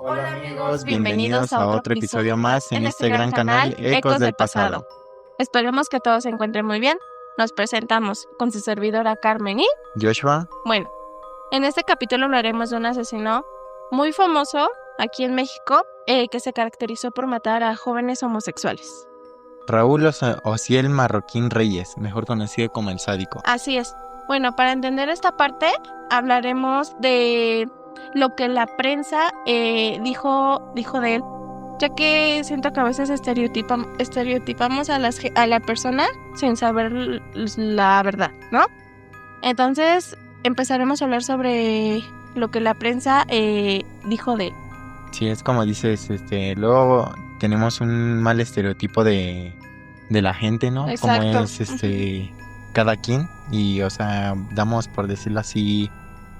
Hola amigos, bienvenidos a otro episodio más en este gran canal Ecos del Pasado. Esperemos que todos se encuentren muy bien. Nos presentamos con su servidora Carmen y... Joshua. Bueno, en este capítulo hablaremos de un asesino muy famoso aquí en México que se caracterizó por matar a jóvenes homosexuales. Raúl Ociel Marroquín Reyes, mejor conocido como el Sádico. Así es. Bueno, para entender esta parte hablaremos de lo que la prensa dijo de él, ya que siento que a veces estereotipamos a la persona sin saber la verdad, ¿no? Entonces empezaremos a hablar sobre lo que la prensa dijo de él. Sí, es como dices, luego tenemos un mal estereotipo de la gente, ¿no? Exacto. Como es cada quien y, o sea, damos, por decirlo así,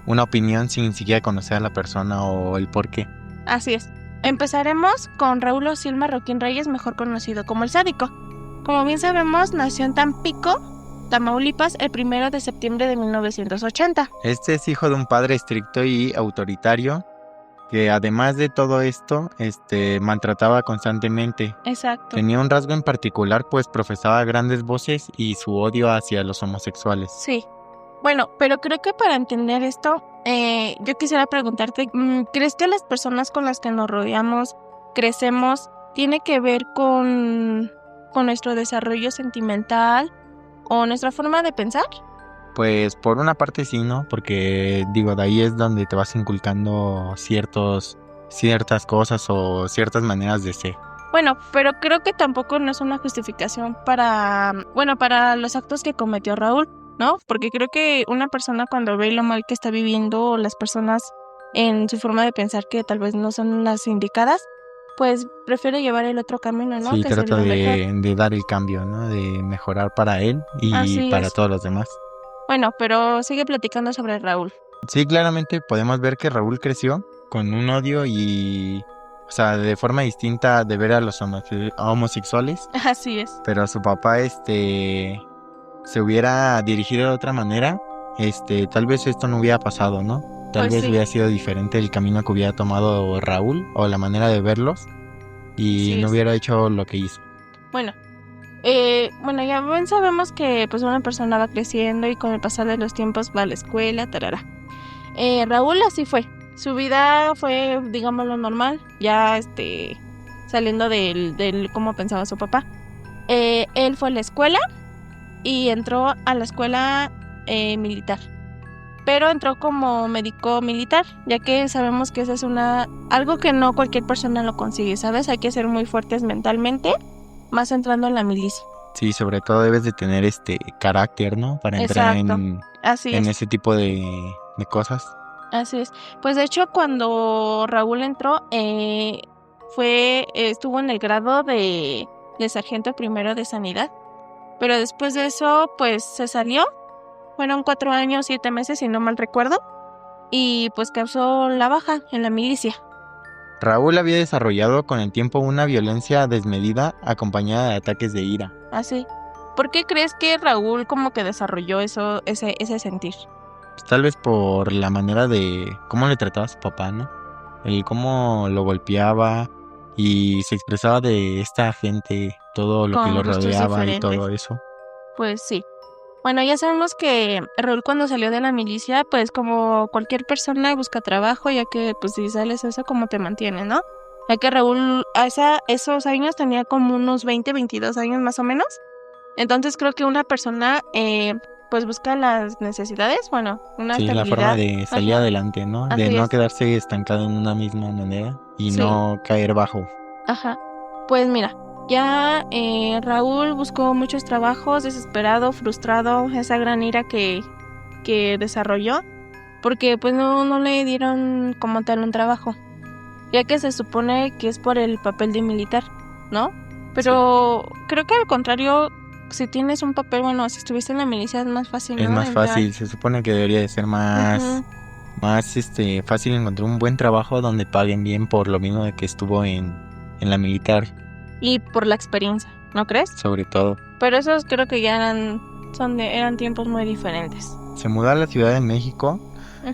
una opinión sin siquiera conocer a la persona o el por qué. Así es. Empezaremos con Raúl Ociel Marroquín Reyes, mejor conocido como el Sádico. Como bien sabemos, nació en Tampico, Tamaulipas, el 1 de septiembre de 1980. Este es hijo de un padre estricto y autoritario que, además de todo esto, maltrataba constantemente. Exacto. Tenía un rasgo en particular, pues profesaba grandes voces y su odio hacia los homosexuales. Sí. Bueno, pero creo que para entender esto, yo quisiera preguntarte, ¿crees que las personas con las que nos rodeamos, crecemos, tiene que ver con nuestro desarrollo sentimental o nuestra forma de pensar? Pues por una parte sí, ¿no? Porque digo, de ahí es donde te vas inculcando ciertas cosas o ciertas maneras de ser. Bueno, pero creo que tampoco no es una justificación para los actos que cometió Raúl, ¿no? Porque creo que una persona cuando ve lo mal que está viviendo, o las personas en su forma de pensar que tal vez no son las indicadas, pues prefiere llevar el otro camino, ¿no? Sí, Que trata sería mejor. de dar el cambio, ¿no? De mejorar para él y Así para es. todos los demás. Bueno, pero sigue platicando sobre Raúl. Sí, claramente podemos ver que Raúl creció con un odio y, o sea, de forma distinta de ver a los homosexuales, Así es. pero su papá, se hubiera dirigido de otra manera, tal vez esto no hubiera pasado, ¿no? Tal Pues vez sí. hubiera sido diferente el camino que hubiera tomado Raúl o la manera de verlos y Sí no es. hubiera hecho lo que hizo. Bueno, ya bien sabemos que pues una persona va creciendo y con el pasar de los tiempos va a la escuela, tarara. Raúl así fue. Su vida fue, digamos, lo normal, ya saliendo del cómo pensaba su papá. Él fue a la escuela y entró a la escuela militar. Pero entró como médico militar, ya que sabemos que eso es algo que no cualquier persona lo consigue, ¿sabes? Hay que ser muy fuertes mentalmente, más entrando en la milicia. Sí, sobre todo debes de tener carácter, ¿no? Para entrar Exacto. Así en es. ese tipo de cosas. Así es. Pues de hecho, cuando Raúl entró, estuvo en el grado de sargento primero de sanidad. Pero después de eso, pues se salió. Fueron 4 años, 7 meses, si no mal recuerdo. Y pues causó la baja en la milicia. Raúl había desarrollado con el tiempo una violencia desmedida acompañada de ataques de ira. Así. ¿Por qué crees que Raúl como que desarrolló ese sentir? Pues tal vez por la manera de cómo le trataba a su papá, ¿no? El cómo lo golpeaba y se expresaba de esta gente, todo lo que Con lo gustos rodeaba y diferentes. todo eso. Pues sí. Bueno, ya sabemos que Raúl cuando salió de la milicia, pues como cualquier persona busca trabajo, ya que pues si sales eso, como te mantiene, ¿no? Ya que Raúl esos años tenía como unos 20, 22 años más o menos. Entonces creo que una persona pues busca las necesidades, bueno, una Sí, la forma estabilidad. de salir Ajá, adelante, ¿no? De así no es. quedarse estancado en una misma manera y Sí, no caer bajo. ajá. Pues mira, ya Raúl buscó muchos trabajos, desesperado, frustrado, esa gran ira que desarrolló, porque pues no le dieron como tal un trabajo, ya que se supone que es por el papel de militar, ¿no? Pero creo que al contrario, si tienes un papel, bueno, si estuviste en la milicia es más fácil, Es ¿no? más De entrar. fácil, se supone que debería de ser Ujú. más fácil encontrar un buen trabajo donde paguen bien por lo mismo de que estuvo en la militar, Y por la experiencia, ¿no crees? sobre todo. Pero esos creo que ya eran tiempos muy diferentes. Se mudó a la Ciudad de México,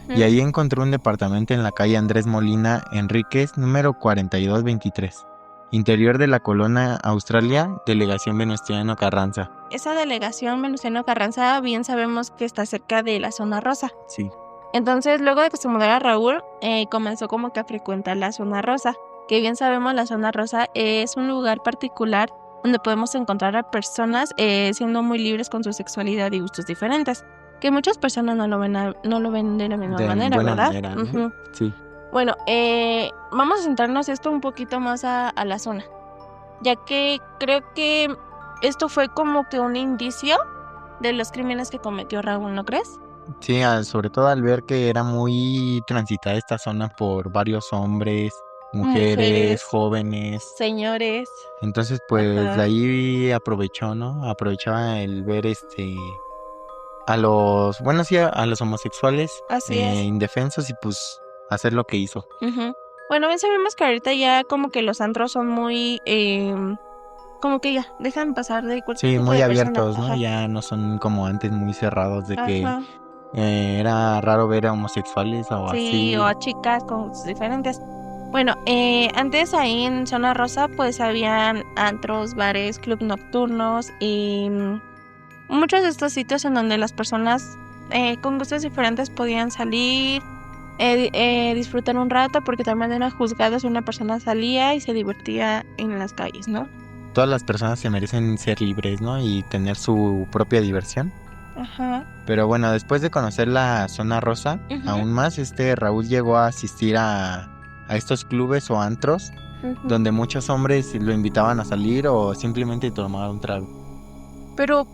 y ahí encontró un departamento en la calle Andrés Molina Enríquez, número 4223, interior de la Colonia Australia, delegación Venustiano Carranza. Esa delegación Venustiano Carranza bien sabemos que está cerca de la zona rosa. Sí. Entonces, luego de que se mudara Raúl, comenzó como que a frecuentar la zona rosa, que bien sabemos la zona rosa es un lugar particular donde podemos encontrar a personas siendo muy libres con su sexualidad y gustos diferentes, que muchas personas no lo ven de la misma manera, buena ¿verdad? manera, ¿no? Sí. Bueno, vamos a centrarnos esto un poquito más a la zona, ya que creo que esto fue como que un indicio de los crímenes que cometió Raúl, ¿no crees? Sí, sobre todo al ver que era muy transitada esta zona por varios hombres, mujeres, jóvenes. Señores. Entonces, pues Ajá. de ahí aprovechó, ¿no? Aprovechaba el ver a los, bueno, sí, a los homosexuales Así es. indefensos y pues hacer lo que hizo. Bueno, bien sabemos que ahorita ya como que los antros son muy, como que ya dejan pasar de cualquier Sí, tipo muy de persona. abiertos, ¿no? Ajá. Ya no son como antes muy cerrados de que Ajá. era raro ver a homosexuales o Sí, así. o a chicas con gustos diferentes. Bueno, antes ahí en Zona Rosa pues habían antros, bares, clubs nocturnos y muchos de estos sitios en donde las personas con gustos diferentes podían salir, disfrutar un rato, porque también eran juzgados si una persona salía y se divertía en las calles, ¿no? Todas las personas se merecen ser libres, ¿no? Y tener su propia diversión. Ajá. Pero bueno, después de conocer la zona rosa, aún más, Raúl llegó a asistir a estos clubes o antros donde muchos hombres lo invitaban a salir o simplemente tomar un trago. Pero,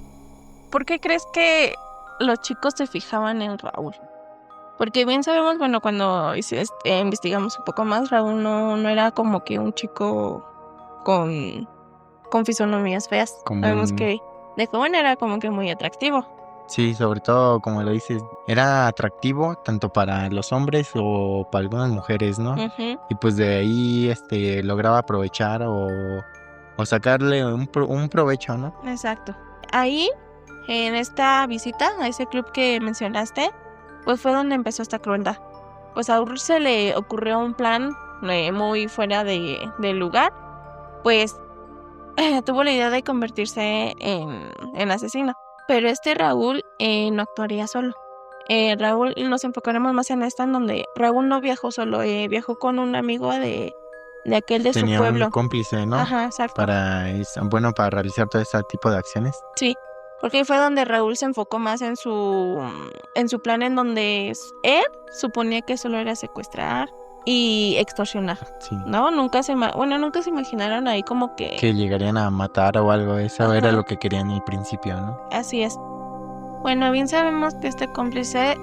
¿por qué crees que los chicos se fijaban en Raúl? Porque bien sabemos, bueno, cuando investigamos un poco más, Raúl no era como que un chico con fisonomías feas. Sabemos que de joven era como que muy atractivo. Sí, sobre todo, como lo dices, era atractivo tanto para los hombres o para algunas mujeres, ¿no? Y pues de ahí lograba aprovechar o sacarle un provecho, ¿no? Exacto. Ahí, en esta visita a ese club que mencionaste, pues fue donde empezó esta crueldad. Pues a Raúl se le ocurrió un plan muy fuera del lugar, pues tuvo la idea de convertirse en asesino. Pero Raúl no actuaría solo. Raúl, nos enfocaremos más en esta, en donde Raúl no viajó solo, viajó con un amigo de aquel de su Tenía un pueblo. cómplice, ¿no? Ajá, exacto. Para realizar todo este tipo de acciones. Sí, porque ahí fue donde Raúl se enfocó más en su plan, en donde él suponía que solo era secuestrar y extorsionar. Sí. ¿No? Nunca se imaginaron ahí como que llegarían a matar o algo. Eso era lo que querían al principio, ¿no? Así es. Bueno, bien sabemos que este cómplice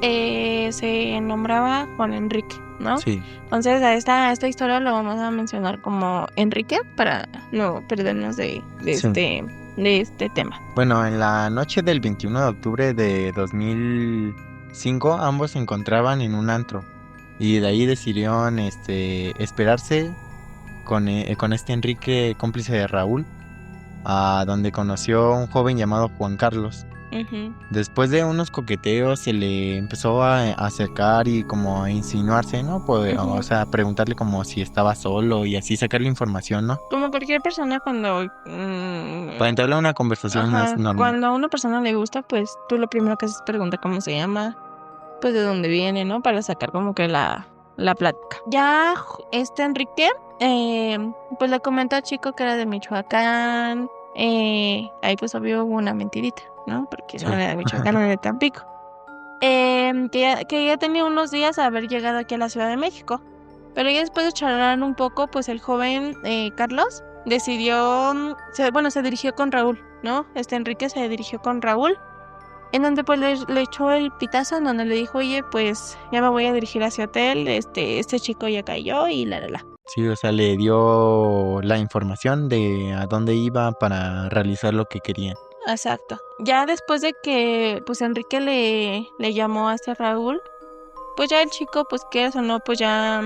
se nombraba Juan Enrique, ¿no? Sí. Entonces a esta historia lo vamos a mencionar como Enrique para no perdernos de este tema. Bueno, en la noche del 21 de octubre de 2005 ambos se encontraban en un antro y de ahí decidieron esperarse con este Enrique, cómplice de Raúl, a donde conoció a un joven llamado Juan Carlos. Después de unos coqueteos se le empezó a acercar y como a insinuarse, ¿no? Pues, o sea, preguntarle como si estaba solo y así sacarle información, ¿no? Como cualquier persona cuando para entablar a una conversación más normal. Cuando a una persona le gusta, pues tú lo primero que haces es preguntar cómo se llama, pues de dónde viene, ¿no? Para sacar como que la plática. Ya Enrique, pues le comentó al chico que era de Michoacán. Ahí pues obvio hubo una mentirita, ¿no? Porque no era de Michoacán, era de Tampico. Que ya tenía unos días de haber llegado aquí a la Ciudad de México. Pero ya después de charlar un poco, pues el joven Carlos decidió, se dirigió con Raúl, ¿no? Enrique se dirigió con Raúl, en donde pues le echó el pitazo, en donde le dijo, oye, pues ya me voy a dirigir hacia hotel, este chico ya cayó y la. Sí, o sea, le dio la información de a dónde iba para realizar lo que quería. Exacto. Ya después de que pues Enrique le llamó a Raúl, pues ya el chico, pues quieras o no, pues ya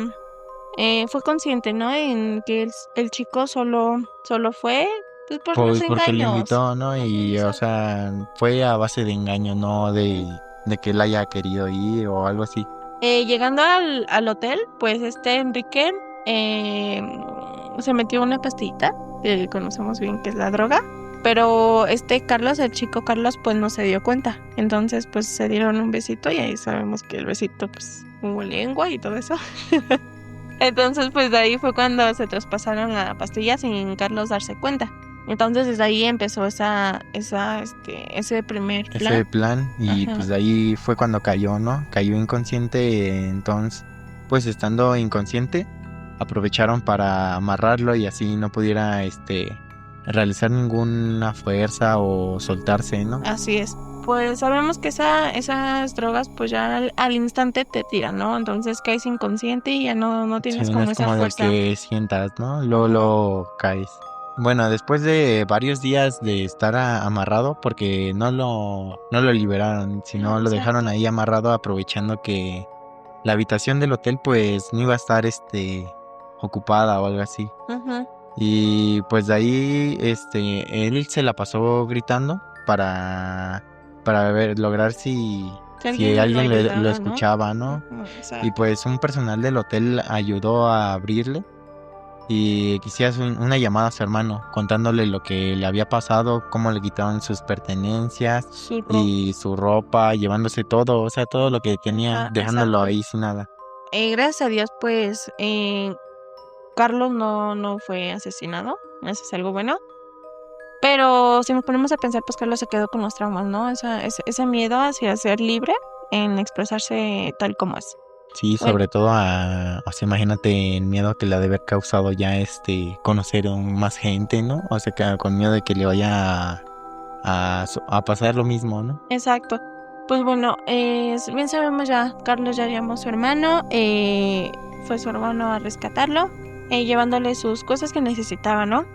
fue consciente, ¿no? En que el chico solo fue pues por los engaños. Porque le invitó, ¿no? Y o sea, fue a base de engaño, no de que él haya querido ir o algo así. Llegando al hotel, pues Enrique eh, se metió una pastillita, que conocemos bien que es la droga, pero Carlos, el chico Carlos, pues no se dio cuenta. Entonces, pues se dieron un besito y ahí sabemos que el besito, pues hubo lengua y todo eso. Entonces, pues de ahí fue cuando se traspasaron la pastilla sin Carlos darse cuenta. Entonces, desde ahí empezó ese primer ese plan. plan y Ajá, pues de ahí fue cuando cayó, ¿no? Cayó inconsciente, entonces pues estando inconsciente aprovecharon para amarrarlo y así no pudiera realizar ninguna fuerza o soltarse, ¿no? así es. Pues sabemos que esas drogas, pues ya al instante te tiran, ¿no? Entonces caes inconsciente y ya no Sí, tienes no como es esa como del fuerza. que sientas, ¿no? Luego caes. Bueno, después de varios días de estar amarrado, porque no lo liberaron, sino lo dejaron Exacto. ahí amarrado aprovechando que la habitación del hotel pues no iba a estar ocupada o algo así. Ujú. Y pues de ahí él se la pasó gritando para lograr Si si alguien lo alguien lo ayudaba, ¿no? escuchaba, ¿no? Ujú, Y exacto. pues un personal del hotel ayudó a abrirle y quisieras una llamada a su hermano contándole lo que le había pasado, cómo le quitaron sus pertenencias Su ropa. y su ropa, llevándose todo, o sea, todo lo que tenía, Ajá, dejándolo exacto. ahí sin nada. Gracias a Dios, pues Carlos no fue asesinado. Eso es algo bueno. Pero si nos ponemos a pensar, pues Carlos se quedó con los traumas, ¿no? Ese miedo hacia ser libre en expresarse tal como es. Sí, Bueno, sobre todo o sea, imagínate el miedo que le ha de haber causado ya conocer más gente, ¿no? O sea, que con miedo de que le vaya a pasar lo mismo, ¿no? exacto. Pues bueno, bien sabemos ya, Carlos ya llamó a su hermano, fue su hermano a rescatarlo, llevándole sus cosas que necesitaba, ¿no?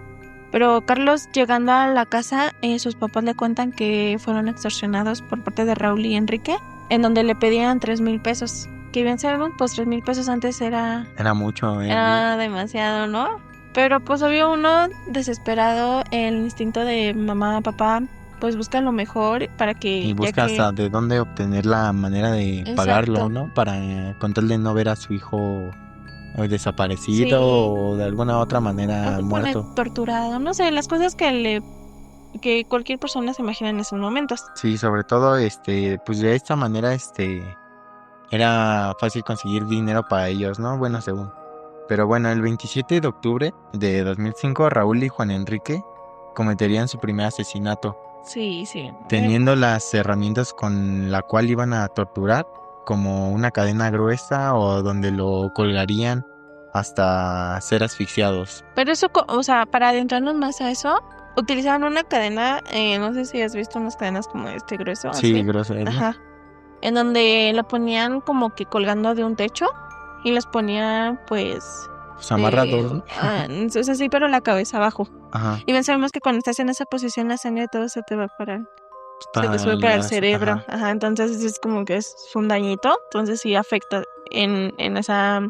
Pero Carlos, llegando a la casa, sus papás le cuentan que fueron extorsionados por parte de Raúl y Enrique, en donde le pedían 3,000 pesos. Que bien sabemos, pues 3,000 pesos antes Era mucho, era demasiado, ¿no? Pero pues había uno desesperado, el instinto de mamá, papá, pues busca lo mejor para y que, ya busca que... hasta de dónde obtener la manera de pagarlo, Exacto. ¿no? Para con tal de no ver a su hijo desaparecido Sí, o de alguna otra o manera que pone muerto. torturado, no sé, las cosas que cualquier persona se imagina en esos momentos. Sí, sobre todo, pues de esta manera, era fácil conseguir dinero para ellos, ¿no? Bueno, según. Pero bueno, el 27 de octubre de 2005, Raúl y Juan Enrique cometerían su primer asesinato, Sí, sí. teniendo las herramientas con la cual iban a torturar, como una cadena gruesa o donde lo colgarían hasta ser asfixiados. Pero eso, o sea, para adentrarnos más a eso, utilizaban una cadena, no sé si has visto unas cadenas como este grueso, Sí, así. grosero. Ajá. En donde la ponían como que colgando de un techo y las ponían pues Pues amarrados, ¿no? o sea, sí, pero la cabeza abajo. Ajá. Y bien sabemos que cuando estás en esa posición la sangre todo se te va para, se te Para sube para el cerebro. ajá. Ajá, entonces es como que es un dañito, entonces sí afecta en esa,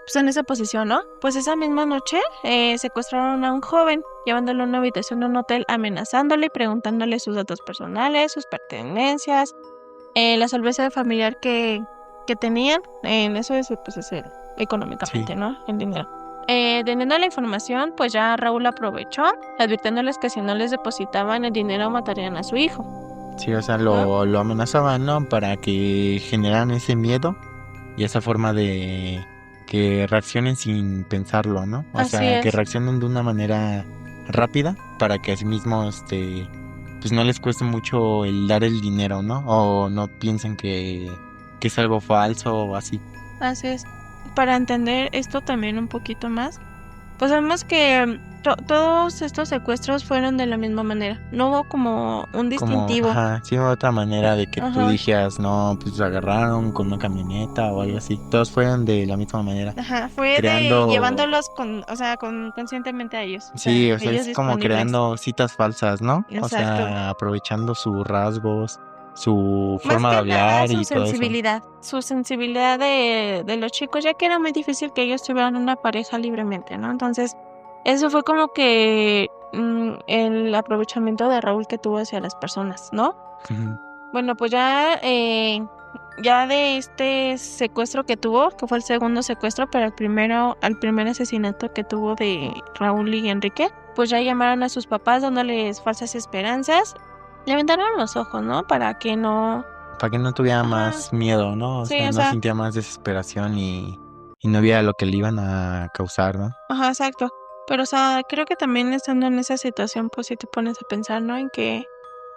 pues en esa posición, ¿no? Pues esa misma noche secuestraron a un joven, llevándolo a una habitación de un hotel, amenazándole y preguntándole sus datos personales, sus pertenencias, la solvencia familiar que tenían, en eso es, pues es Sí. económicamente, ¿no? El dinero. Teniendo la información, pues ya Raúl aprovechó, advirtiéndoles que si no les depositaban el dinero matarían a su hijo, Sí, o sea, ¿no? lo amenazaban, ¿no? Para que generaran ese miedo y esa forma de que reaccionen sin pensarlo, ¿no? O Así sea, que es. reaccionen de una manera rápida para que así mismo, pues no les cueste mucho el dar el dinero, ¿no? O no piensen que es algo falso o así. Así es. Para entender esto también un poquito más, pues vemos que todos estos secuestros fueron de la misma manera. No hubo como un Como, distintivo. ajá, sí, otra manera de que tú Ajá, dijeras, no, pues lo agarraron con una camioneta o algo así. Todos fueron de la misma manera, ajá. Fue de creando. llevándolos o sea, conscientemente a ellos. O sea, Sí, o sea, ellos es como disponibles. creando citas falsas, ¿no? O Exacto. sea, aprovechando sus rasgos, su Más forma de que nada hablar y todo eso. su sensibilidad de los chicos, ya que era muy difícil que ellos tuvieran una pareja libremente, ¿no? Entonces, eso fue como que el aprovechamiento de Raúl que tuvo hacia las personas, ¿no? Ujú. Bueno, pues ya ya de este secuestro que tuvo, que fue el segundo secuestro, pero al primer asesinato que tuvo de Raúl y Enrique, pues ya llamaron a sus papás dándoles falsas esperanzas. Le aventaron los ojos, ¿no? Para que no... Para que no tuviera Ajá, más miedo, ¿no? O sí, sea, o no sea, sintiera más desesperación y no viera lo que le iban a causar, ¿no? ajá, exacto. Pero, o sea, creo que también estando en esa situación, pues sí te pones a pensar, ¿no? En que,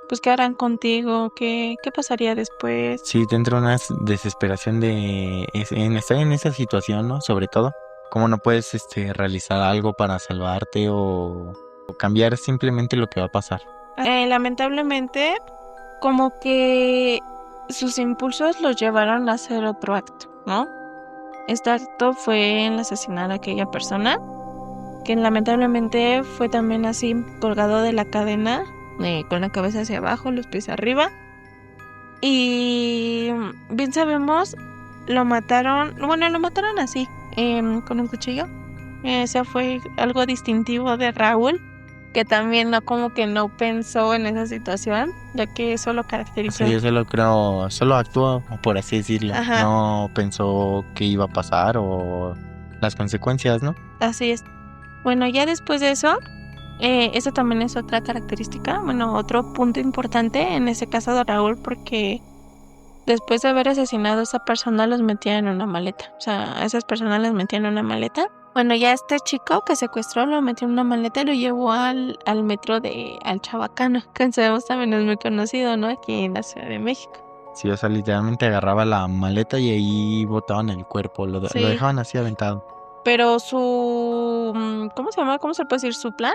pues, ¿qué harán contigo? ¿Qué pasaría después? Sí, te entra una desesperación en estar en esa situación, ¿no? Sobre todo, cómo no puedes realizar algo para salvarte o cambiar simplemente lo que va a pasar. Lamentablemente, como que sus impulsos los llevaron a hacer otro acto, ¿no? Este acto fue el asesinar a aquella persona, que lamentablemente fue también así colgado de la cadena, con la cabeza hacia abajo, los pies arriba. Y bien sabemos, lo mataron así, con un cuchillo. Ese fue algo distintivo de Raúl, que también no como que no pensó en esa situación, ya que eso lo O sea, caracterizó. yo solo creo, solo actuó, por así decirlo. Ajá, No pensó qué iba a pasar o las consecuencias, ¿no? así es. Bueno, ya después de eso, eso también es otra característica, bueno, otro punto importante en ese caso de Raúl, porque después de haber asesinado a esa persona, los metía en una maleta. O sea, a esas personas las metía en una maleta. Bueno, ya este chico que secuestró lo metió en una maleta y lo llevó al metro al Chabacano, que sabemos también es muy conocido, ¿no? Aquí en la Ciudad de México. Sí, o sea, literalmente agarraba la maleta y ahí botaban el cuerpo, lo Sí, dejaban así aventado. pero ¿cómo se llama? ¿Cómo se puede decir? Su plan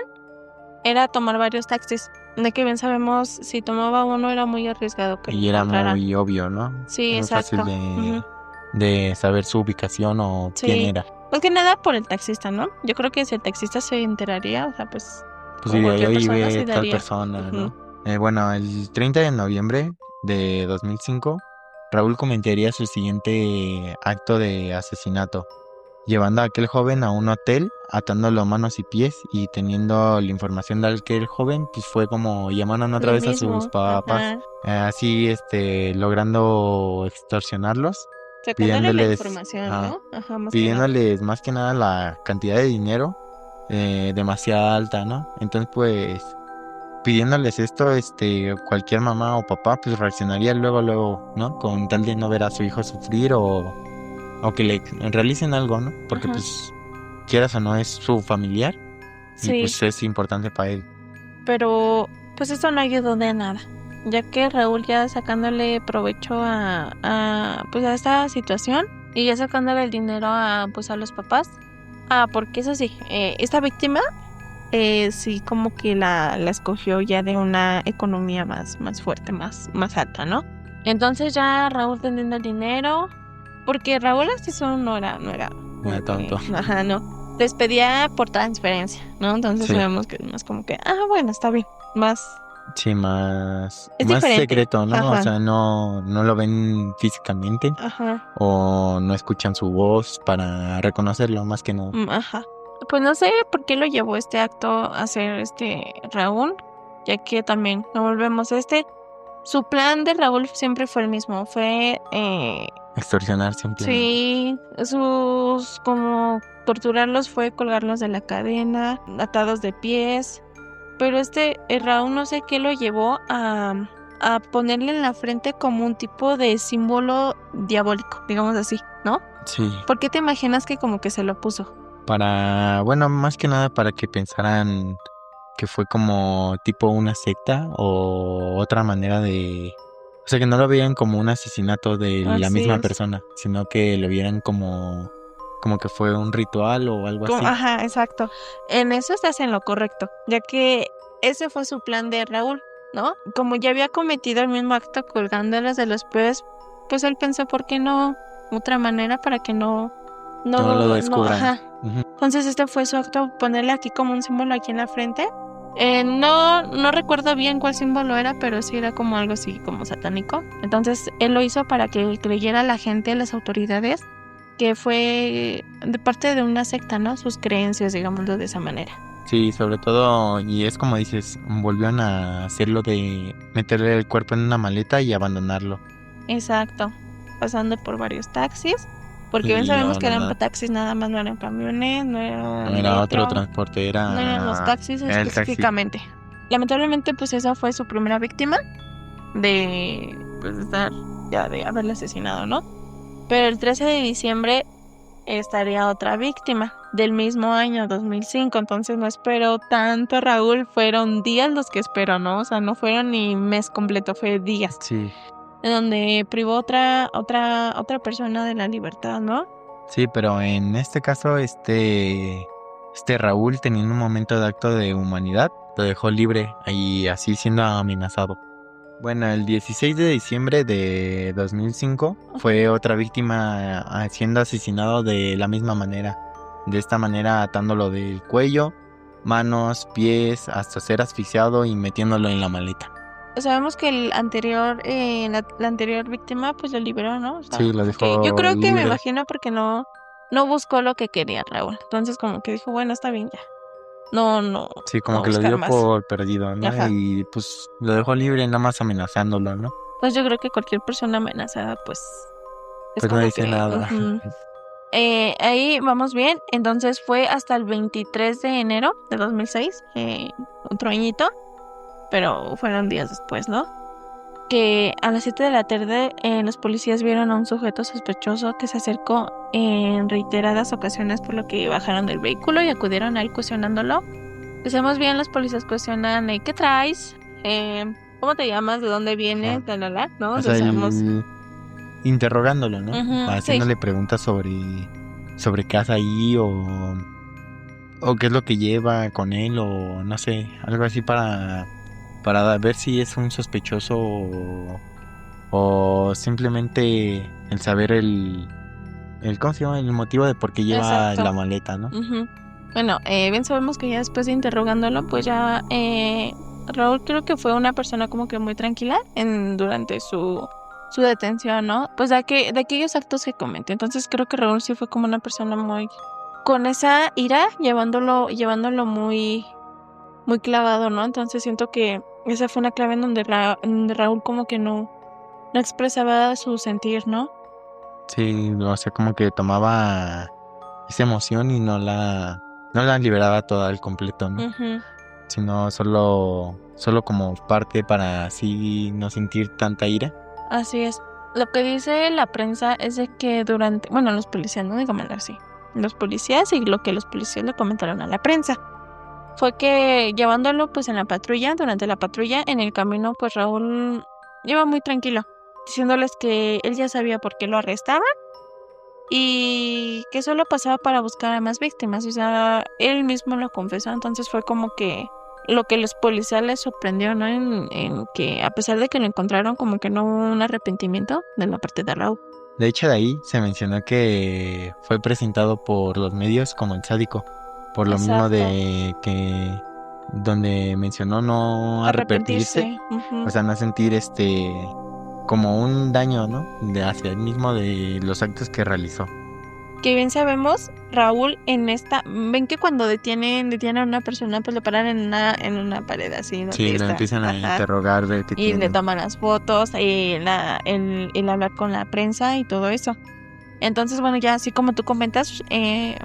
era tomar varios taxis. De que bien sabemos, si tomaba uno era muy arriesgado que lo Y era encontraran. muy obvio, ¿no? Sí, Muy fácil exacto. Ujú. de saber su ubicación o quién Sí, era. más que nada por el taxista, ¿no? Yo creo que si el taxista se enteraría, o sea, pues, Pues como diría, cualquier yo persona vive se tal daría. persona, Ujú. ¿no? Bueno, el 30 de noviembre de 2005, Raúl cometería su siguiente acto de asesinato, llevando a aquel joven a un hotel, atándolo manos y pies y teniendo la información de aquel joven, pues fue como llamaron otra El vez a sus mismo, papás, ajá. así, logrando extorsionarlos, Sacándole la pidiéndoles, información, ¿no? Ajá, más que nada. pidiéndoles más que nada la cantidad de dinero demasiado alta, ¿no? Entonces, pues, pidiéndoles esto, cualquier mamá o papá, pues reaccionaría luego, ¿no? Con tal de no ver a su hijo sufrir o que le realicen algo, ¿no? Porque, Ajá. pues, quieras o no, es su familiar y Sí, pues es importante para él. pero pues esto no ayudó de nada, ya que Raúl ya sacándole provecho pues a esta situación y ya sacándole el dinero pues a los papás. Porque eso sí, esta víctima sí como que la escogió ya de una economía más fuerte, más alta, ¿no? Entonces ya Raúl teniendo el dinero, porque Raúl así solo no era No era como que, tonto. ajá, no, les pedía por transferencia, ¿no? Entonces Sí, sabemos que es más como que, bueno, está bien, más, sí, más, es más diferente, secreto, ¿no? O ajá, sea, no lo ven físicamente ajá, o no escuchan su voz para reconocerlo, más que nada. ajá. Pues no sé por qué lo llevó este acto a hacer Raúl, ya que también, no volvemos su plan de Raúl siempre fue el mismo, fue, Extorsionar simplemente. sí, como torturarlos fue colgarlos de la cadena, atados de pies, pero Raúl no sé qué lo llevó a ponerle en la frente como un tipo de símbolo diabólico, digamos así, ¿no? Sí. ¿Por qué te imaginas que como que se lo puso? Bueno, más que nada para que pensaran que fue como tipo una secta o otra manera o sea, que no lo veían como un asesinato de la Así misma es. persona, sino que lo vieran como que fue un ritual o algo así. Ajá, exacto. En eso estás en lo correcto, ya que ese fue su plan de Raúl, ¿no? Como ya había cometido el mismo acto colgándolas de los pies, pues él pensó, ¿por qué no? Otra manera para que No lo no, descubran. ajá. Ujú. Entonces este fue su acto, ponerle aquí como un símbolo aquí en la frente. No recuerdo bien cuál símbolo era, pero sí era como algo así, como satánico. Entonces él lo hizo para que creyera la gente, las autoridades, que fue de parte de una secta, ¿no? Sus creencias, digámoslo de esa manera. Sí, sobre todo, y es como dices, volvieron a hacerlo de meterle el cuerpo en una maleta y abandonarlo. Exacto. pasando por varios taxis, porque bien Y sabemos que eran ahora taxis nada más, no eran camiones, no no eran era otro metro, transporte, no eran los taxis era el taxi. específicamente. Lamentablemente, pues esa fue su primera víctima de, pues, estar, ya de haberle asesinado, ¿no? Pero el 13 de diciembre estaría otra víctima del mismo año, 2005. Entonces no esperó tanto Raúl, fueron días los que esperó, ¿no? O sea, no fueron ni mes completo, fue días, Sí, en donde privó otra persona de la libertad, ¿no? sí, pero en este caso, Raúl, teniendo un momento de acto de humanidad, lo dejó libre y así siendo amenazado. Bueno, el 16 de diciembre de 2005 fue otra víctima siendo asesinado de la misma manera. De esta manera atándolo del cuello, manos, pies, hasta ser asfixiado y metiéndolo en la maleta. Sabemos que el anterior, la anterior víctima, pues lo liberó, ¿no? O sea, Sí, lo como que yo dejó creo que me libre. imagino porque no buscó lo que quería Raúl. Entonces como que dijo, bueno, está bien ya. No, Sí, como no que lo buscar dio más. por perdido, ¿no? Ajá. Y pues lo dejó libre nada más amenazándolo, ¿no? Pues yo creo que cualquier persona amenazada, pues es Pues no como dice que... nada. ujú. Ahí vamos bien. Entonces fue hasta el 23 de enero de 2006, otro añito, pero fueron días después, ¿no? Que a las 7 de la tarde los policías vieron a un sujeto sospechoso que se acercó en reiteradas ocasiones, por lo que bajaron del vehículo y acudieron a él cuestionándolo. Decíamos bien, los policías cuestionan, ¿qué traes? ¿Cómo te llamas? ¿De dónde vienes? Ajá. ¿No? O Entonces sea, sabemos. interrogándolo, ¿no? Ujú, sí, Haciéndole preguntas sobre qué hace ahí o qué es lo que lleva con él o no sé, algo así para ver si es un sospechoso o simplemente el saber ¿cómo se llama? El motivo de por qué lleva exacto. la maleta, ¿no? Ujú. Bueno, bien sabemos que ya después de interrogándolo, pues ya Raúl creo que fue una persona como que muy tranquila durante su detención, ¿no? Pues de aquellos actos que cometió. Entonces creo que Raúl sí fue como una persona muy con esa ira, llevándolo muy, muy clavado, ¿no? Entonces siento que esa fue una clave en donde Raúl como que no expresaba su sentir, ¿no? Sí, o sea, como que tomaba esa emoción y no la liberaba toda al completo, ¿no? Ujú. Sino solo como parte para así no sentir tanta ira. Así es. Lo que dice la prensa es de que bueno, los policías, no digámoslo así, los policías y lo que los policías le comentaron a la prensa fue que llevándolo pues en la patrulla, durante la patrulla, en el camino pues Raúl iba muy tranquilo, diciéndoles que él ya sabía por qué lo arrestaban y que solo pasaba para buscar a más víctimas, o sea, él mismo lo confesó, entonces fue como que lo que los policías les sorprendió, ¿no? En que a pesar de que lo encontraron, como que no hubo un arrepentimiento de la parte de Raúl. De hecho, de ahí se mencionó que fue presentado por los medios como el sádico, por lo mismo Exacto. de que donde mencionó no arrepentirse, Arrepentirse. o Ujú. sea, no sentir como un daño, ¿no? De hacia él mismo de los actos que realizó. Que bien sabemos, Raúl ven que cuando detienen a una persona, pues lo paran en una pared así Sí, donde lo está, empiezan a ajá, interrogar, ver qué y le tiene. toman las fotos, y el hablar con la prensa y todo eso. Entonces, bueno, ya así como tú comentas,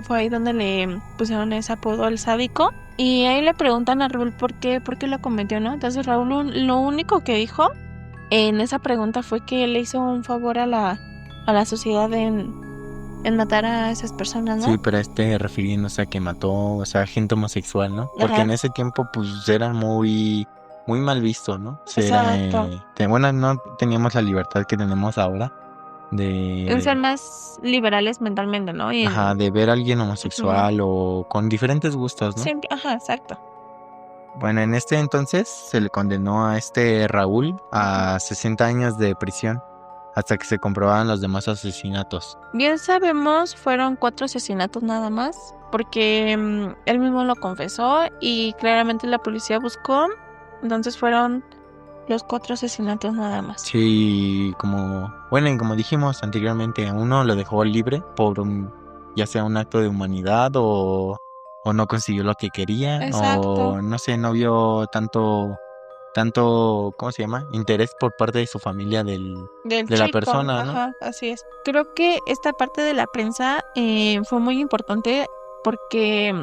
fue ahí donde le pusieron ese apodo el sádico. Y ahí le preguntan a Raúl por qué lo cometió, ¿no? Entonces Raúl lo único que dijo en esa pregunta fue que le hizo un favor a la sociedad en matar a esas personas, Sí, ¿no? pero refiriéndose a que mató, o sea, gente homosexual, ¿no? Porque Ajá, en ese tiempo, pues, era muy, muy mal visto, ¿no? O sea, exacto. bueno, no teníamos la libertad que tenemos ahora En ser de, más liberales mentalmente, ¿no? ajá, de ver a alguien Ujú. homosexual o con diferentes gustos, ¿no? Siempre, ajá, exacto. Bueno, en este entonces se le condenó a Raúl Ujú. a 60 años de prisión hasta que se comprobaran los demás asesinatos. Bien sabemos, fueron 4 asesinatos nada más, porque él mismo lo confesó y claramente la policía buscó, entonces fueron los 4 asesinatos nada más. Sí, bueno, y como dijimos anteriormente, a uno lo dejó libre por ya sea un acto de humanidad o no consiguió lo que quería Exacto. o no sé, no vio tanto tanto, ¿cómo se llama? Interés por parte de su familia Del de la chico, persona, ¿no? ajá, así es. Creo que esta parte de la prensa fue muy importante porque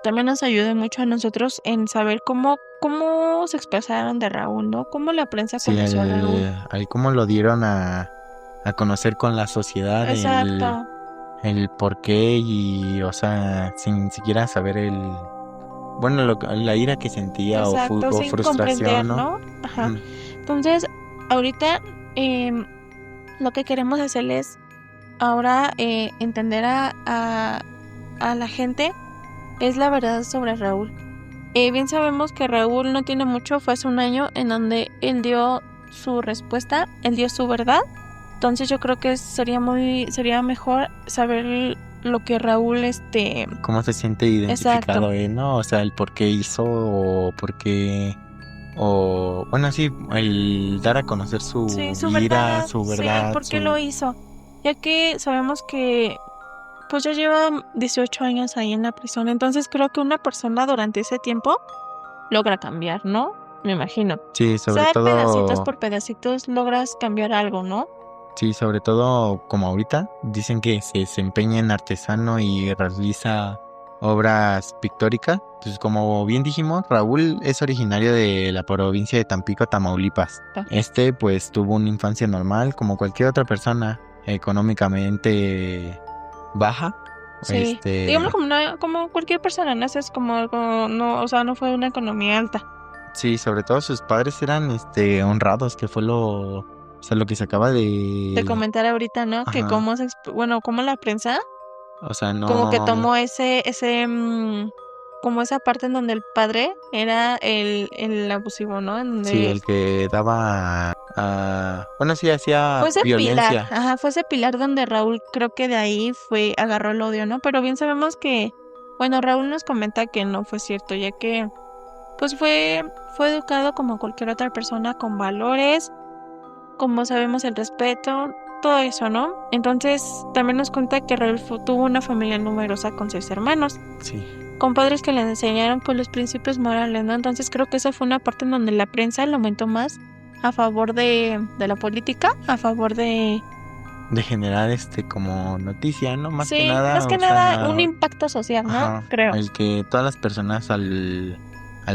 también nos ayuda mucho a nosotros en saber cómo se expresaron de Raúl, ¿no? Cómo la prensa Sí, conoció a Raúl. el cómo lo dieron a conocer con la sociedad, Exacto, el por qué y, o sea, sin siquiera saber bueno, la ira que sentía exacto, o sin comprender, frustración, ¿no? ¿no? Ajá. Ujú. Entonces, ahorita em, lo que queremos hacerles ahora entender a la gente es la verdad sobre Raúl. Bien sabemos que Raúl no tiene mucho, fue hace un año en donde él dio su respuesta, él dio su verdad. Entonces yo creo que sería mejor saber lo que Raúl, ¿Cómo se siente exacto, identificado él, no? O sea, el por qué hizo o por qué, o, bueno, sí, el dar a conocer sí, su su ira, verdad, su sí, el verdad, por qué lo hizo, ya que sabemos que pues ya lleva 18 años ahí en la prisión, entonces creo que una persona durante ese tiempo logra cambiar, ¿no? Me imagino. sí, O sea, pedacitos por pedacitos logras cambiar algo, ¿no? sobre todo como ahorita, dicen que se desempeña en artesano y realiza obras pictóricas. Pues como bien dijimos, Raúl es originario de la provincia de Tampico, Tamaulipas. Ta- Pues tuvo una infancia normal como cualquier otra persona, económicamente baja. Sí, digamos Este, como cualquier persona, no es como algo, no, o sea, no fue una economía alta. sí, sobre todo sus padres eran, honrados, que fue o sea, lo que se acaba De de, comentar ahorita, ¿no? Que ajá, bueno, como la prensa, o sea, como que no. tomó como esa parte en donde el padre era el abusivo, ¿no? En Sí, donde el que daba bueno, sí, hacía fue ese pilar, violencia. ajá, fue ese pilar donde Raúl creo que de ahí agarró el odio, ¿no? Pero bien sabemos que, bueno, Raúl nos comenta que no fue cierto, ya que pues fue educado como cualquier otra persona con valores, como sabemos el respeto, todo eso, ¿no? Entonces también nos cuenta que Raúl tuvo una familia numerosa con 6 hermanos, Sí, con padres que le enseñaron pues los principios morales, ¿no? Entonces creo que esa fue una parte en donde la prensa lo aumentó más a favor de la política, a favor de, de generar como noticia, ¿no? Más que sí, más nada, que o nada sea, un impacto social, ¿no? ajá, Creo. el que todas las personas al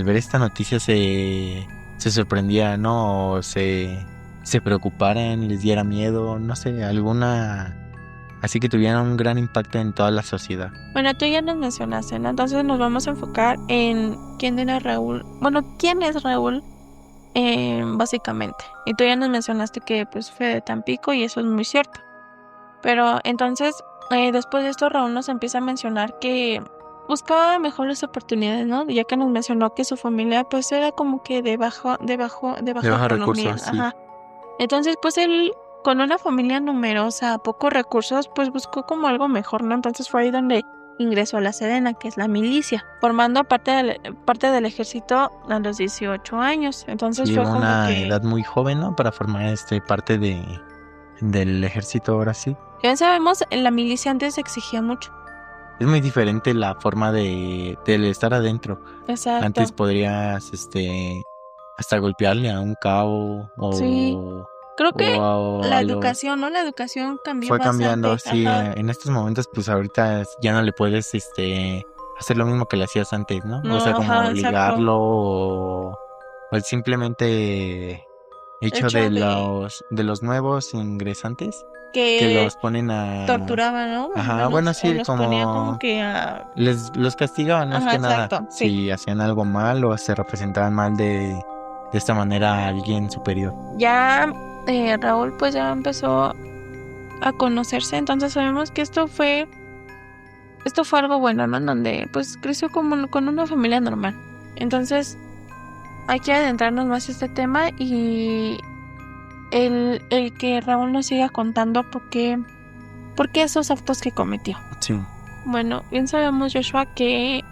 ver esta noticia se sorprendieran, ¿no? O se preocuparan, les diera miedo, no sé, así que tuvieran un gran impacto en toda la sociedad. Bueno, tú ya nos mencionaste, ¿no? Entonces nos vamos a enfocar en quién era Raúl. Bueno, quién es Raúl, básicamente. Y tú ya nos mencionaste que pues fue de Tampico y eso es muy cierto. Pero entonces, después de esto, Raúl nos empieza a mencionar que buscaba mejores oportunidades, ¿no? Ya que nos mencionó que su familia pues era como que de De baja bajos economía, recursos, sí. ajá. Entonces, pues él, con una familia numerosa, pocos recursos, pues buscó como algo mejor, ¿no? Entonces fue ahí donde ingresó a la Sedena, que es la milicia, formando parte del ejército a los 18 años. Entonces Sí, fue como una que, edad muy joven, ¿no? Para formar parte del ejército ahora sí. ya sabemos, la milicia antes exigía mucho. Es muy diferente la forma del estar adentro. Antes Exacto. podrías, hasta golpearle a un cabo Sí. Creo que o la a los... educación, ¿no? La educación cambió Fue cambiando, bastante. sí, Ajá. en estos momentos, pues ahorita ya no le puedes, hacer lo mismo que le hacías antes, ¿no? O sea, No, como ajá, exacto. obligarlo o el simplemente hecho Hecho de de los nuevos ingresantes que que los ponen torturaba, ¿no? Más o ajá, bueno, menos. O sí, los ponía como como que a... los castigaban más Ajá, que nada exacto. Sí. si hacían algo mal o se representaban mal de esta manera a alguien superior. Ya Raúl pues ya empezó a conocerse. Entonces sabemos que esto fue algo bueno, ¿no? En donde pues creció como con una familia normal. Entonces hay que adentrarnos más en este tema y el que Raúl nos siga contando por qué esos actos que cometió. Sí, Bueno, bien sabemos, Joshua, que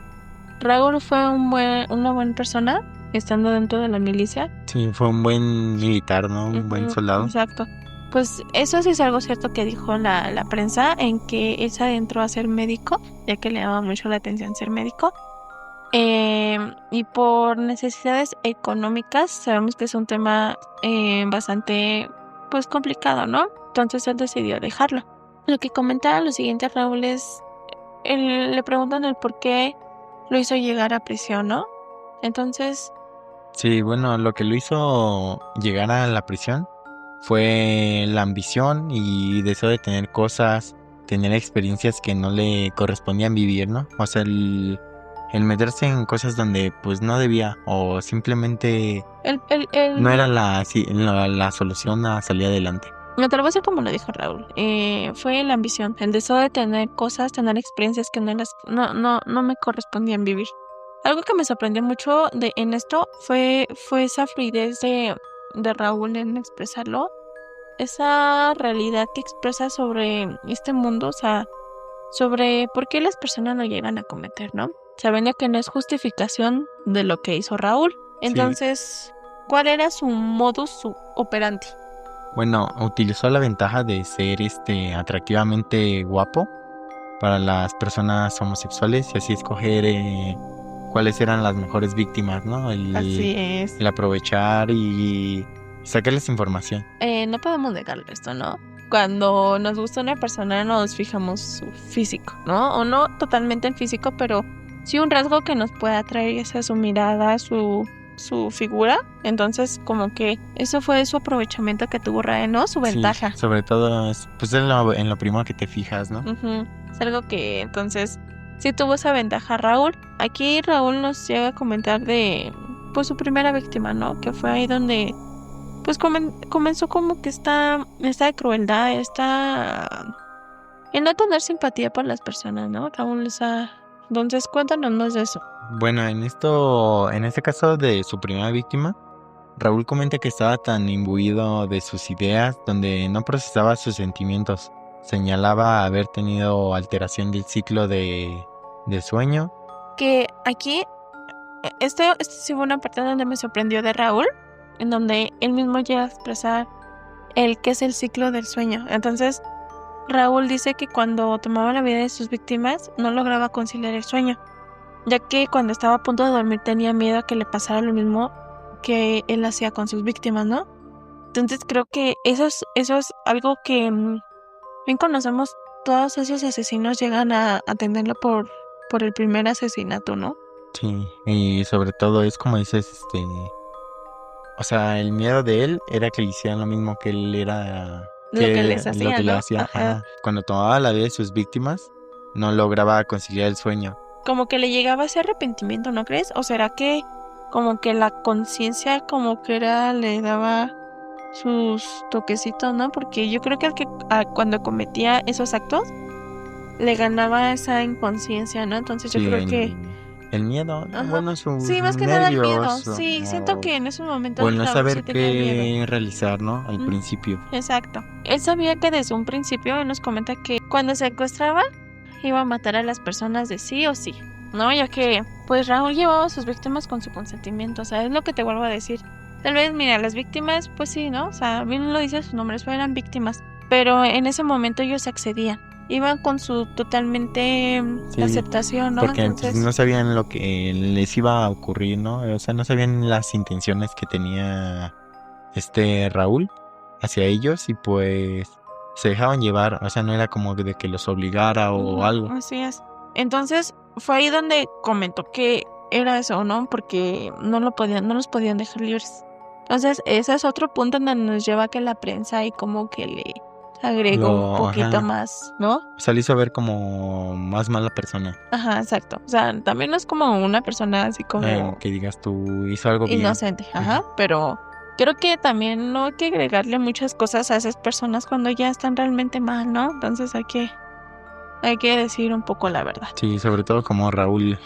Raúl fue una buena persona estando dentro de la milicia. sí, fue un buen militar, ¿no? Un buen Ujú, soldado. exacto. Pues eso sí es algo cierto que dijo la prensa, en que él se adentró a ser médico, ya que le llamaba mucho la atención ser médico. Y por necesidades económicas, sabemos que es un tema bastante, pues, complicado, ¿no? Entonces él decidió dejarlo. Lo que comentaba lo siguiente, Raúl, es, le preguntan el por qué lo hizo llegar a prisión, ¿no? Entonces, Sí, bueno, lo que lo hizo llegar a la prisión fue la ambición y deseo de tener cosas, tener experiencias que no le correspondían vivir, ¿no? O sea, el meterse en cosas donde pues no debía o simplemente no era la solución a salir adelante. me te lo voy a decir como lo dijo Raúl. Fue la ambición, el deseo de tener cosas, tener experiencias que no me correspondían vivir. Algo que me sorprendió mucho en esto fue esa fluidez de Raúl en expresarlo, esa realidad que expresa sobre este mundo, o sea, sobre por qué las personas lo llegan a cometer, ¿no? Sabiendo que no es justificación de lo que hizo Raúl. Sí, Entonces, ¿cuál era su modus operandi? bueno, utilizó la ventaja de ser atractivamente guapo para las personas homosexuales y así escoger cuáles eran las mejores víctimas, ¿no? Así es. El aprovechar y sacarles información. No podemos negarlo esto, ¿no? Cuando nos gusta una persona nos fijamos su físico, ¿no? O no totalmente el físico, pero sí un rasgo que nos puede atraer, ya sea su mirada, su figura. Entonces, como que eso fue su aprovechamiento que tuvo Rae, ¿no? Su Sí, ventaja. sobre todo, pues en lo primero que te fijas, ¿no? Ujú. Es algo que entonces sí tuvo esa ventaja Raúl. Aquí Raúl nos llega a comentar de pues su primera víctima, ¿no? Que fue ahí donde pues comenzó como que esta crueldad, el no tener simpatía por las personas, ¿no? Raúl, entonces cuéntanos más de eso. Bueno, en este caso de su primera víctima, Raúl comenta que estaba tan imbuido de sus ideas donde no procesaba sus sentimientos. Señalaba haber tenido alteración del ciclo de sueño. Que aquí, este sí fue una parte donde me sorprendió de Raúl, en donde él mismo llega a expresar el que es el ciclo del sueño. Entonces, Raúl dice que cuando tomaba la vida de sus víctimas no lograba conciliar el sueño, ya que cuando estaba a punto de dormir tenía miedo a que le pasara lo mismo que él hacía con sus víctimas, ¿no? Entonces creo que eso es algo que bien conocemos, todos esos asesinos llegan a tenerlo por el primer asesinato, ¿no? Sí, y sobre todo es como dices, o sea, el miedo de él era que le hicieran lo mismo que él era, Lo que les lo hacía, que le ¿no? hacía. Ajá. Ajá. Cuando tomaba la vida de sus víctimas, no lograba conciliar el sueño. Como que le llegaba ese arrepentimiento, ¿no crees? ¿O será que como que la conciencia como que le daba sus toquecitos, ¿no? Porque yo creo que cuando cometía esos actos le ganaba esa inconsciencia, ¿no? Entonces yo Sí, creo que, el miedo, ¿no? ajá, Bueno, sus sí, más que nada el miedo. nervios Sí, siento que en esos o momentos el no Raúl saber sí tenía miedo. qué realizar, ¿no? Al Mm, principio. exacto. Él sabía que desde un principio él nos comenta que cuando secuestraba iba a matar a las personas de sí o sí, ¿no? Ya que pues Raúl llevaba a sus víctimas con su consentimiento, o sea, es lo que te vuelvo a decir. Tal vez, mira, las víctimas, pues sí, ¿no? O sea, bien lo dice sus nombres, eran víctimas, pero en ese momento ellos accedían, iban con su totalmente Sí, aceptación, ¿no? porque pues, Entonces, no sabían lo que les iba a ocurrir, ¿no? O sea, no sabían las intenciones que tenía Raúl hacia ellos y pues se dejaban llevar, o sea, no era como de que los obligara o algo. así es. Entonces, fue ahí donde comentó que era eso, ¿no? Porque no los podían dejar libres. Entonces, ese es otro punto en donde nos lleva a que la prensa y como que le agregó un poquito Ajá, más, ¿no? o sea, le hizo ver como más mala persona, Ajá, exacto. O sea, también no es como una persona así como que digas tú hizo algo bien. inocente, ajá, pero creo que también no hay que agregarle muchas cosas a esas personas cuando ya están realmente mal, ¿no? Entonces hay que decir un poco la verdad. Sí, sobre todo como Raúl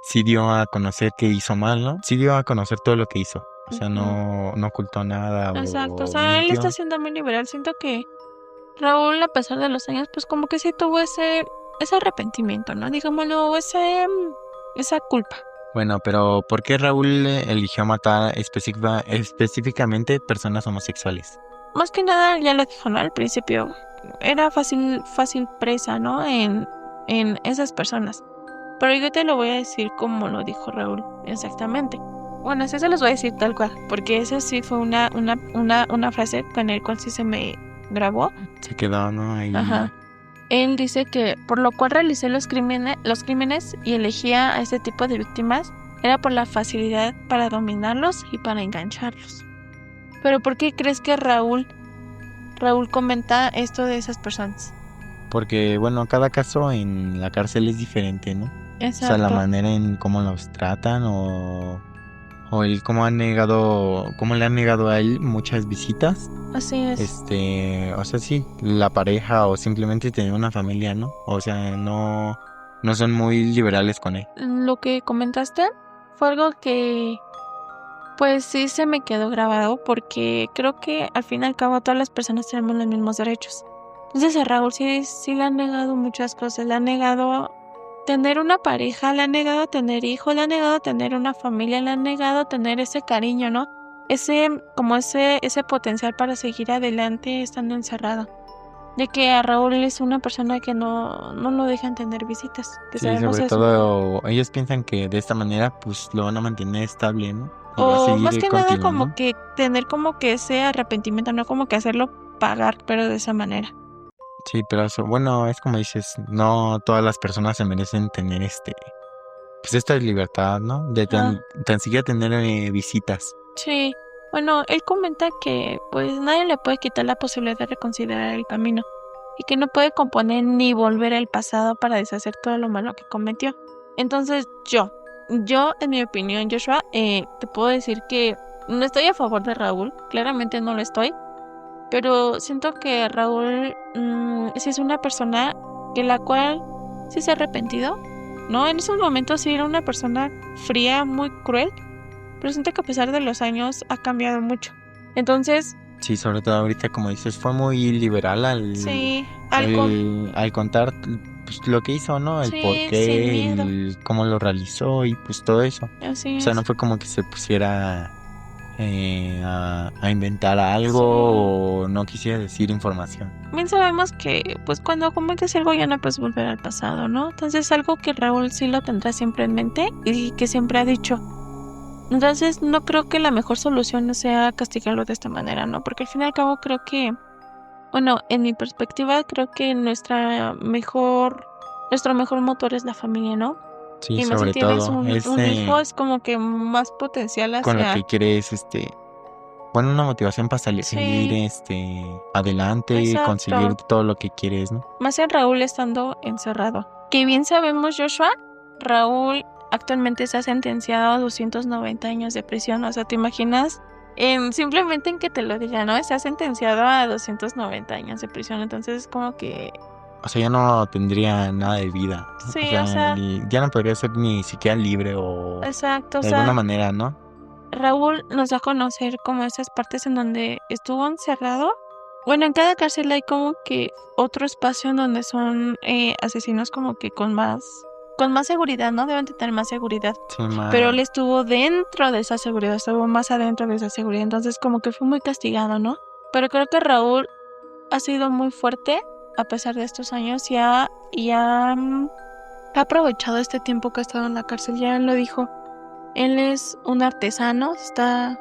sí dio a conocer que hizo mal, ¿no? Sí dio a conocer todo lo que hizo. O sea, Ujú. no ocultó nada Exacto, o o sea, él está mintió. siendo muy liberal. Siento que Raúl, a pesar de los años, pues como que sí tuvo ese arrepentimiento, ¿no? Digámoslo, esa culpa. Bueno, pero ¿por qué Raúl eligió matar específicamente personas homosexuales? Más que nada, ya lo dijo, ¿no? Al principio, era fácil presa, ¿no? En esas personas. pero yo te lo voy a decir como lo dijo Raúl, exactamente. Bueno, eso se los voy a decir tal cual, porque eso sí fue una frase con el cual sí se me grabó. Se quedó, ¿no? Ahí. Ajá. Él dice que por lo cual realicé los crímenes y elegía a este tipo de víctimas era por la facilidad para dominarlos y para engancharlos. Pero ¿por qué crees que Raúl comenta esto de esas personas? Porque, bueno, cada caso en la cárcel es diferente, ¿no? O sea, la Exacto. manera en cómo los tratan o el cómo cómo le han negado a él muchas visitas. Así es. O sea, sí, la pareja o simplemente tener una familia, ¿no? O sea, no son muy liberales con él. Lo que comentaste fue algo que pues sí se me quedó grabado porque creo que al fin y al cabo todas las personas tenemos los mismos derechos. Entonces a Raúl sí le han negado muchas cosas, le han negado tener una pareja, le han negado tener hijos, le han negado tener una familia, le han negado tener ese cariño, ¿no? Ese potencial para seguir adelante estando encerrado. De que a Raúl es una persona que no lo dejan tener visitas, que Sí, sabemos sobre eso. todo ellos piensan que de esta manera pues lo van a mantener estable, ¿no? Y va a O más seguir que nada contigo, como ¿no? que tener como que ese arrepentimiento, no como que hacerlo pagar, pero de esa manera. Sí, pero bueno, es como dices, no todas las personas se merecen tener pues esta libertad, ¿no? De Ah, tan siquiera tener visitas. sí. Bueno, él comenta que pues nadie le puede quitar la posibilidad de reconsiderar el camino y que no puede componer ni volver al pasado para deshacer todo lo malo que cometió. Entonces yo en mi opinión, Joshua, te puedo decir que no estoy a favor de Raúl, claramente no lo estoy, pero siento que Raúl sí es una persona que la cual sí se ha arrepentido, ¿no? En esos momentos sí era una persona fría, muy cruel, pero siento que a pesar de los años ha cambiado mucho. Entonces, Sí, sobre todo ahorita, como dices, fue muy liberal sí, algo, al contar pues, lo que hizo, ¿no? El por sí, sin qué, miedo, cómo lo realizó y pues todo eso. así O sea, no es, fue como que se pusiera a inventar algo sí. o no quisiera decir información. Bien sabemos que, pues, cuando cometes algo ya no puedes volver al pasado, ¿no? Entonces, algo que Raúl sí lo tendrá siempre en mente y que siempre ha dicho. Entonces, no creo que la mejor solución sea castigarlo de esta manera, ¿no? Porque al fin y al cabo creo que, bueno, en mi perspectiva, creo que nuestro mejor motor es la familia, ¿no? Sí, Y más si sobre tienes todo, un hijo, es como que más potencial con lo hacia... que quieres, bueno, una motivación para seguir, Sí, adelante, conseguir exacto. todo lo que quieres, ¿no? Más en Raúl estando encerrado. Que bien sabemos, Joshua, Raúl actualmente está sentenciado a 290 años de prisión. O sea, ¿te imaginas? Simplemente en que te lo diga, ¿no? Está sentenciado a 290 años de prisión. Entonces es como que... O sea, ya no tendría nada de vida, ¿no? O Sí, o sea, sea, ya no podría ser ni siquiera libre o exacto. O de alguna sea, manera, ¿no? Raúl nos da a conocer como esas partes en donde estuvo encerrado. Bueno, en cada cárcel hay como que otro espacio en donde son asesinos como que con más seguridad, ¿no? Deben de tener más seguridad. Sí, Pero él estuvo dentro de esa seguridad, estuvo más adentro de esa seguridad, entonces como que fue muy castigado, ¿no? Pero creo que Raúl ha sido muy fuerte a pesar de estos años ha aprovechado este tiempo que ha estado en la cárcel, ya él lo dijo. Él es un artesano, está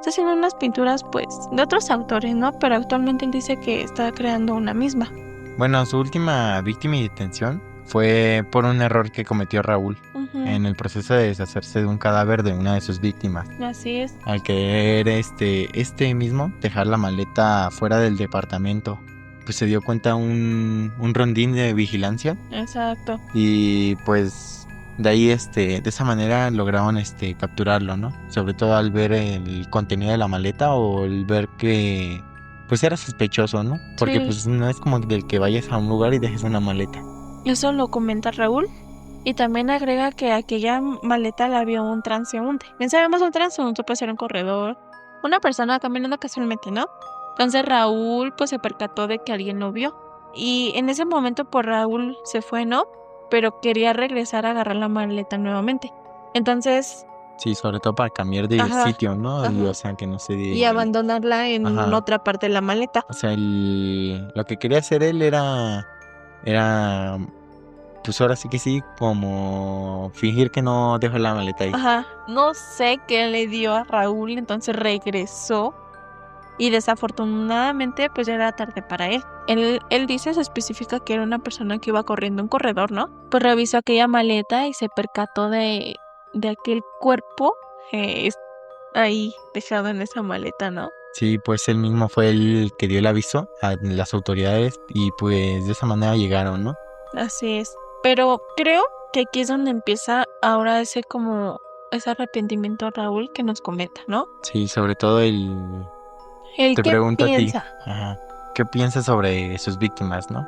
haciendo unas pinturas pues de otros autores, ¿no? Pero actualmente él dice que está creando una misma. bueno, su última víctima y detención fue por un error que cometió Raúl Ujú, en el proceso de deshacerse de un cadáver de una de sus víctimas. así es, Al querer este mismo dejar la maleta fuera del departamento, pues se dio cuenta un rondín de vigilancia exacto. y pues de ahí de esa manera lograron capturarlo, ¿no? Sobre todo al ver el contenido de la maleta o el ver que pues era sospechoso, ¿no? Porque Sí, pues no es como del que vayas a un lugar y dejes una maleta. eso lo comenta Raúl. Y también agrega que aquella maleta la vio un transeúnte. Bien sabemos un transeúnte puede ser un corredor, una persona caminando casualmente, ¿no? Entonces Raúl pues se percató de que alguien lo vio. Y en ese momento pues Raúl se fue, ¿no? Pero quería regresar a agarrar la maleta nuevamente. Entonces, Sí, sobre todo para cambiar de ajá, sitio, ¿no? Y, o ajá. sea, que no se Y abandonarla en Ajá. otra parte de la maleta. O sea, lo que quería hacer él era pues ahora sí que sí, como fingir que no dejó la maleta ahí. Ajá, no sé qué le dio a Raúl, entonces regresó y desafortunadamente pues ya era tarde para él. Él dice, se especifica que era una persona que iba corriendo un corredor, ¿no? Pues revisó aquella maleta y se percató de aquel cuerpo ahí dejado en esa maleta, ¿no? Sí, pues él mismo fue el que dio el aviso a las autoridades y pues de esa manera llegaron, ¿no? Así es. Pero creo que aquí es donde empieza ahora ese arrepentimiento a Raúl que nos comenta, ¿no? Sí, sobre todo El te que pregunto a ti, piensa. ajá, ¿qué piensas sobre sus víctimas, no?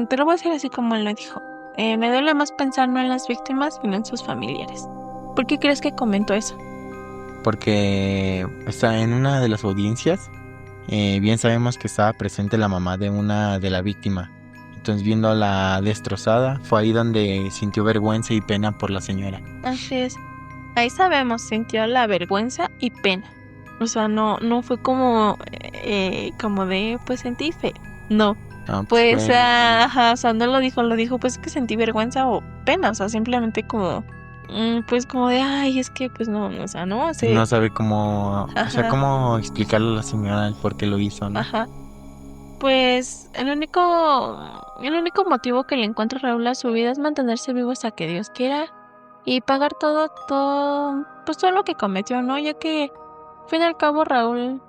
Te lo voy a decir así como él lo dijo. Me duele más pensar no en las víctimas, sino en sus familiares. ¿Por qué crees que comentó eso? Porque está en una de las audiencias, bien sabemos que estaba presente la mamá de una de la víctima. Entonces, viéndola destrozada, fue ahí donde sintió vergüenza y pena por la señora. Así es. Ahí sabemos, sintió la vergüenza y pena. O sea, no fue como de, pues sentí fe. No. No, pues Pues, fue, ajá, o sea, no lo dijo, pues que sentí vergüenza o pena. O sea, simplemente como, pues como de, ay, es que, pues no, o sea, no, no sabe cómo, o sea, ajá, cómo explicarle a la señora el por qué lo hizo, ¿no? ajá. Pues el único motivo que le encuentra Raúl a su vida es mantenerse vivo hasta que Dios quiera y pagar todo, pues todo lo que cometió, ¿no? Ya que, al fin y al cabo, Raúl,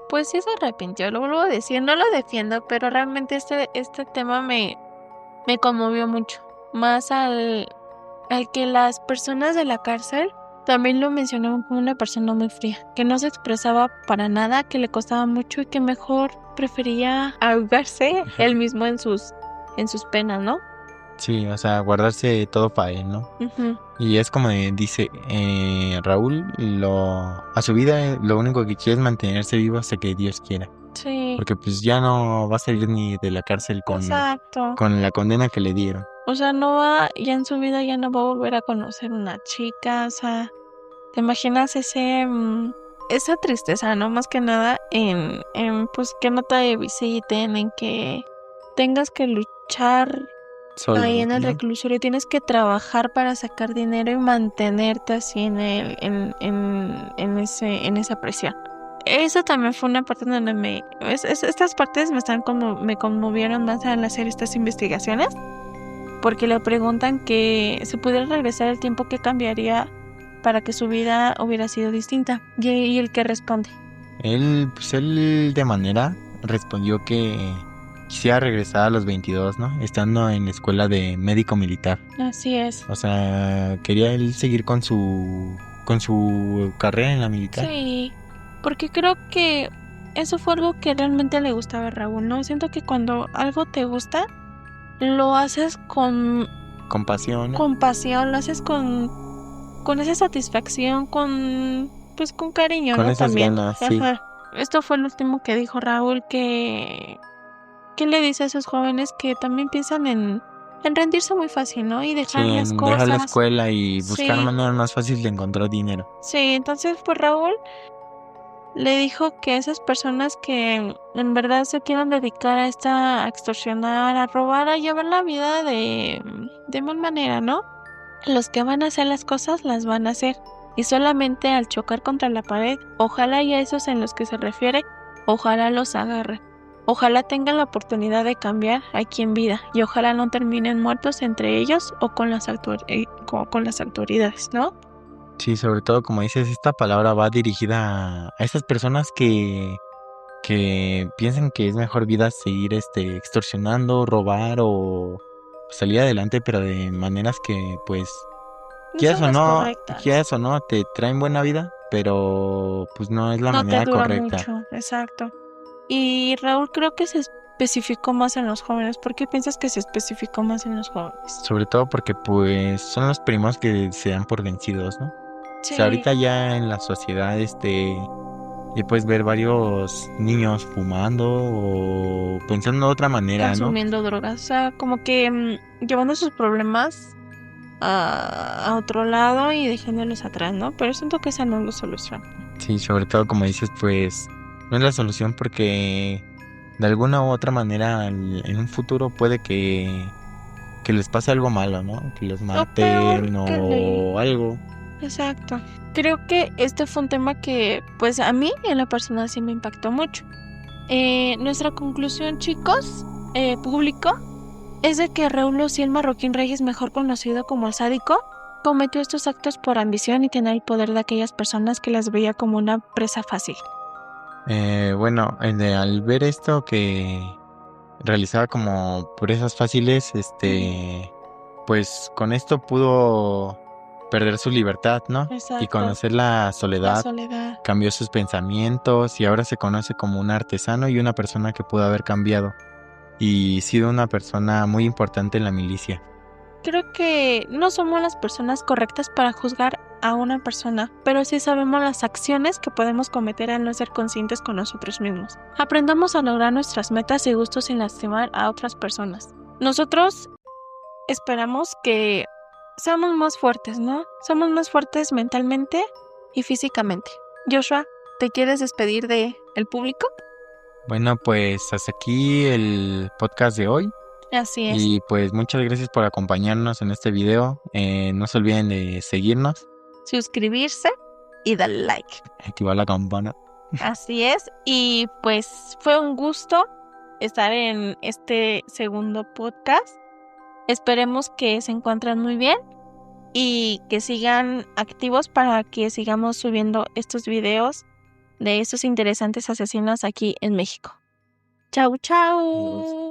pues sí se arrepintió, lo vuelvo a decir, no lo defiendo, pero realmente este tema me conmovió mucho, más al que las personas de la cárcel también lo mencionaban como una persona muy fría, que no se expresaba para nada, que le costaba mucho y que mejor prefería ahogarse él mismo en sus penas, ¿no? Sí, o sea, guardarse todo para él, ¿no? Ujú. Y es como dice Raúl, a su vida lo único que quiere es mantenerse vivo hasta que Dios quiera. Sí, Porque pues ya no va a salir ni de la cárcel exacto. con la condena que le dieron. O sea, ya en su vida ya no va a volver a conocer una chica, o sea, ¿te imaginas esa tristeza, ¿no? Más que nada pues que no te visiten, en que tengas que luchar Solo, ahí en el ¿no? reclusorio, tienes que trabajar para sacar dinero y mantenerte así en esa presión. Eso también fue una parte donde estas partes me conmovieron más al hacer estas investigaciones, porque le preguntan que si pudiera regresar el tiempo, ¿qué cambiaría para que su vida hubiera sido distinta? Y el que responde. Él de manera respondió que quisiera regresar a los 22, ¿no? Estando en la escuela de médico militar. Así es. O sea, quería él seguir con su carrera en la militar. Sí, porque creo que eso fue algo que realmente le gustaba a Raúl, ¿no? Siento que cuando algo te gusta, lo haces Con pasión, ¿no? con pasión, lo haces con esa satisfacción, pues con cariño, Con ¿no? esas También. ganas, sí. Ajá. Esto fue el último que dijo Raúl, que le dice a esos jóvenes que también piensan en rendirse muy fácil, ¿no? Y Sí, dejar las en dejar la cosas. escuela y buscar Sí, maneras más fáciles de encontrar dinero. sí, entonces pues Raúl le dijo que esas personas que en verdad se quieran dedicar a extorsionar, a robar, a llevar la vida de mal manera, ¿no? Los que van a hacer las cosas las van a hacer. Y solamente al chocar contra la pared, ojalá y a esos en los que se refiere, ojalá los agarren. Ojalá tengan la oportunidad de cambiar aquí en vida y ojalá no terminen muertos entre ellos o con con las autoridades, ¿no? Sí, sobre todo, como dices, esta palabra va dirigida a esas personas que piensan que es mejor vida seguir extorsionando, robar o salir adelante, pero de maneras que, pues, No son las correctas. quieras o no, te traen buena vida, pero pues no es la No te manera dura correcta. mucho, exacto. Y Raúl creo que se especificó más en los jóvenes. ¿Por qué piensas que se especificó más en los jóvenes? Sobre todo porque, pues, son los primos que se dan por vencidos, ¿no? O sea, Sí, ahorita ya en la sociedad, y puedes ver varios niños fumando o pensando de otra manera, ¿no? consumiendo drogas, o sea, como que llevando sus problemas a otro lado y dejándolos atrás, ¿no? Pero siento que esa no es la solución. Sí, sobre todo como dices, pues no es la solución porque de alguna u otra manera en un futuro puede que les pase algo malo, ¿no? Que los O peor maten que le... o algo. Exacto. Creo que este fue un tema que, pues a mí en la persona sí me impactó mucho. Nuestra conclusión, chicos, público, es de que Raúl Ociel Marroquín Reyes, mejor conocido como el sádico, cometió estos actos por ambición y tener el poder de aquellas personas que las veía como una presa fácil. Bueno, al ver esto que realizaba como presas fáciles, pues con esto pudo perder su libertad, ¿no? Y Exacto. conocer la La soledad, soledad. cambió sus pensamientos y ahora se conoce como un artesano y una persona que pudo haber cambiado y sido una persona muy importante en la milicia. Creo que no somos las personas correctas para juzgar a una persona, pero sí sabemos las acciones que podemos cometer al no ser conscientes con nosotros mismos. Aprendamos a lograr nuestras metas y gustos sin lastimar a otras personas. Nosotros esperamos que seamos más fuertes, ¿no? Somos más fuertes mentalmente y físicamente. Joshua, ¿te quieres despedir de el público? Bueno, pues hasta aquí el podcast de hoy. Así es. Y pues muchas gracias por acompañarnos en este video. No se olviden de seguirnos, Suscribirse y darle like. activar la campana. Así es. Y pues fue un gusto estar en este segundo podcast. Esperemos que se encuentren muy bien y que sigan activos para que sigamos subiendo estos videos de estos interesantes asesinos aquí en México. Chau, chau. Adiós.